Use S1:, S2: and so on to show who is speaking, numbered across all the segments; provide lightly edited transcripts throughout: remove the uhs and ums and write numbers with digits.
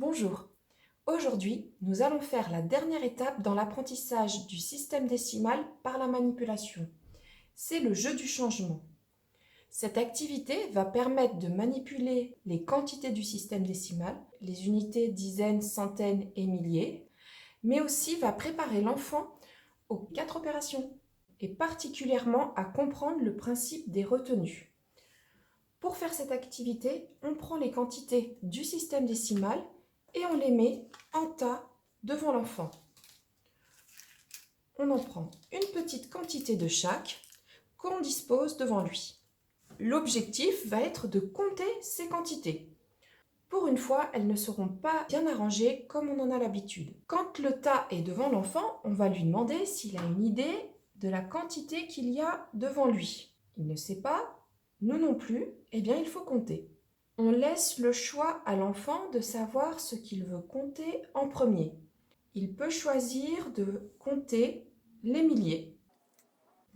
S1: Bonjour, aujourd'hui nous allons faire la dernière étape dans l'apprentissage du système décimal par la manipulation. C'est le jeu du changement. Cette activité va permettre de manipuler les quantités du système décimal, les unités dizaines, centaines et milliers, mais aussi va préparer l'enfant aux 4 opérations et particulièrement à comprendre le principe des retenues. Pour faire cette activité, on prend les quantités du système décimal et on les met en tas devant l'enfant. On en prend une petite quantité de chaque qu'on dispose devant lui. L'objectif va être de compter ces quantités. Pour une fois, elles ne seront pas bien arrangées comme on en a l'habitude. Quand le tas est devant l'enfant, on va lui demander s'il a une idée de la quantité qu'il y a devant lui. Il ne sait pas, nous non plus, eh bien il faut compter. On laisse le choix à l'enfant de savoir ce qu'il veut compter en premier. Il peut choisir de compter les milliers.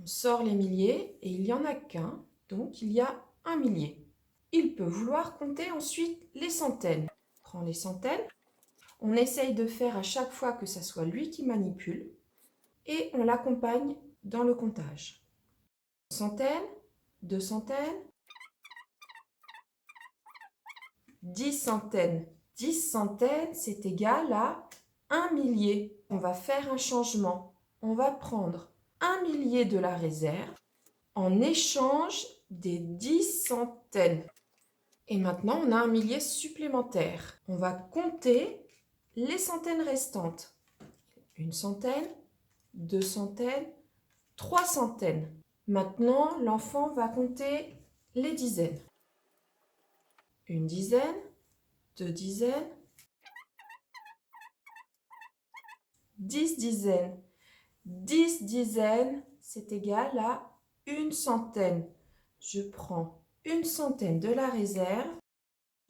S1: On sort les milliers et il n'y en a qu'un, donc il y a un millier. Il peut vouloir compter ensuite les centaines. On prend les centaines, on essaye de faire à chaque fois que ce soit lui qui manipule et on l'accompagne dans le comptage. Centaines, 2 centaines, 10 centaines. 10 centaines, c'est égal à 1 millier. On va faire un changement. On va prendre 1 millier de la réserve en échange des 10 centaines. Et maintenant, on a un millier supplémentaire. On va compter les centaines restantes. 1 centaine, 2 centaines, 3 centaines. Maintenant, l'enfant va compter les dizaines. 1 dizaine, 2 dizaines, 10 dizaines. 10 dizaines, c'est égal à 1 centaine. Je prends 1 centaine de la réserve,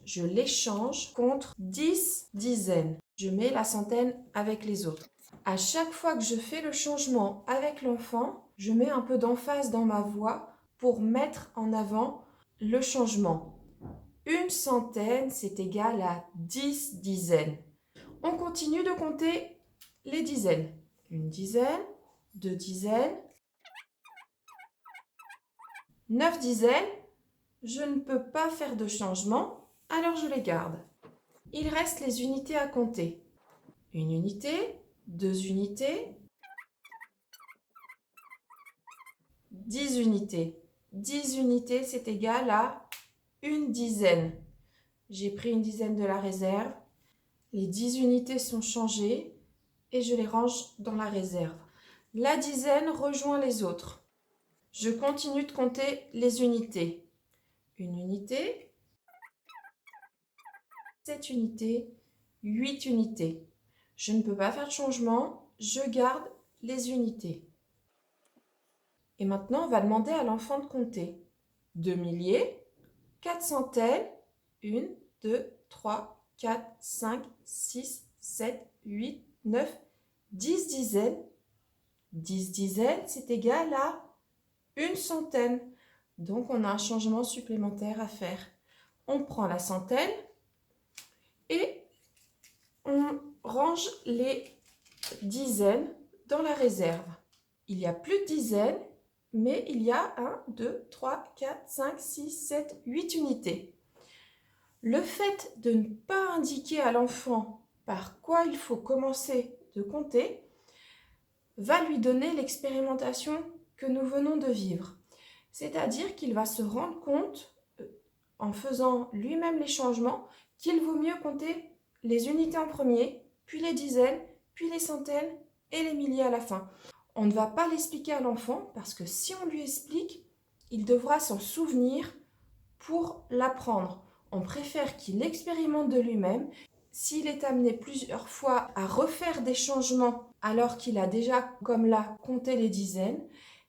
S1: je l'échange contre 10 dizaines. Je mets la centaine avec les autres. À chaque fois que je fais le changement avec l'enfant, je mets un peu d'emphase dans ma voix pour mettre en avant le changement. 1 centaine, c'est égal à 10 dizaines. On continue de compter les dizaines. 1 dizaine, 2 dizaines, 9 dizaines. Je ne peux pas faire de changement, alors je les garde. Il reste les unités à compter. 1 unité, 2 unités, 10 unités. 10 unités, c'est égal à 1 dizaine. J'ai pris 1 dizaine de la réserve. Les 10 unités sont changées et je les range dans la réserve. La dizaine rejoint les autres. Je continue de compter les unités. 1 unité, 7 unités, 8 unités. Je ne peux pas faire de changement, je garde les unités. Et maintenant, on va demander à l'enfant de compter 2 milliers, 4 centaines, 1, 2, 3, 4, 5, 6, 7, 8, 9, 10 dizaines. 10 dizaines, c'est égal à 1 centaine. Donc, on a un changement supplémentaire à faire. On prend la centaine et on range les dizaines dans la réserve. Il n'y a plus de dizaines, mais il y a 1, 2, 3, 4, 5, 6, 7, 8 unités. Le fait de ne pas indiquer à l'enfant par quoi il faut commencer de compter va lui donner l'expérimentation que nous venons de vivre. C'est-à-dire qu'il va se rendre compte, en faisant lui-même les changements, qu'il vaut mieux compter les unités en premier, puis les dizaines, puis les centaines et les milliers à la fin. On ne va pas l'expliquer à l'enfant parce que si on lui explique, il devra s'en souvenir pour l'apprendre. On préfère qu'il expérimente de lui-même. S'il est amené plusieurs fois à refaire des changements alors qu'il a déjà, comme là, compté les dizaines,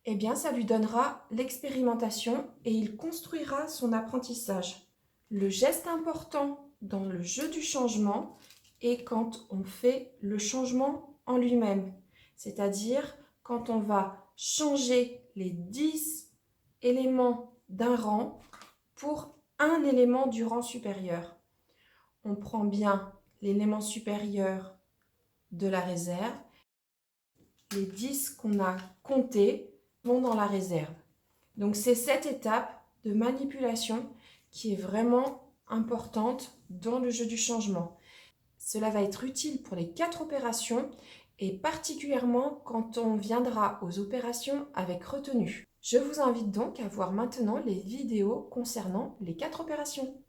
S1: eh bien, ça lui donnera l'expérimentation et il construira son apprentissage. Le geste important dans le jeu du changement est quand on fait le changement en lui-même, c'est-à-dire quand on va changer les 10 éléments d'un rang pour un élément du rang supérieur. On prend bien l'élément supérieur de la réserve. Les 10 qu'on a comptés vont dans la réserve. Donc c'est cette étape de manipulation qui est vraiment importante dans le jeu du changement. Cela va être utile pour les 4 opérations et particulièrement quand on viendra aux opérations avec retenue. Je vous invite donc à voir maintenant les vidéos concernant les 4 opérations.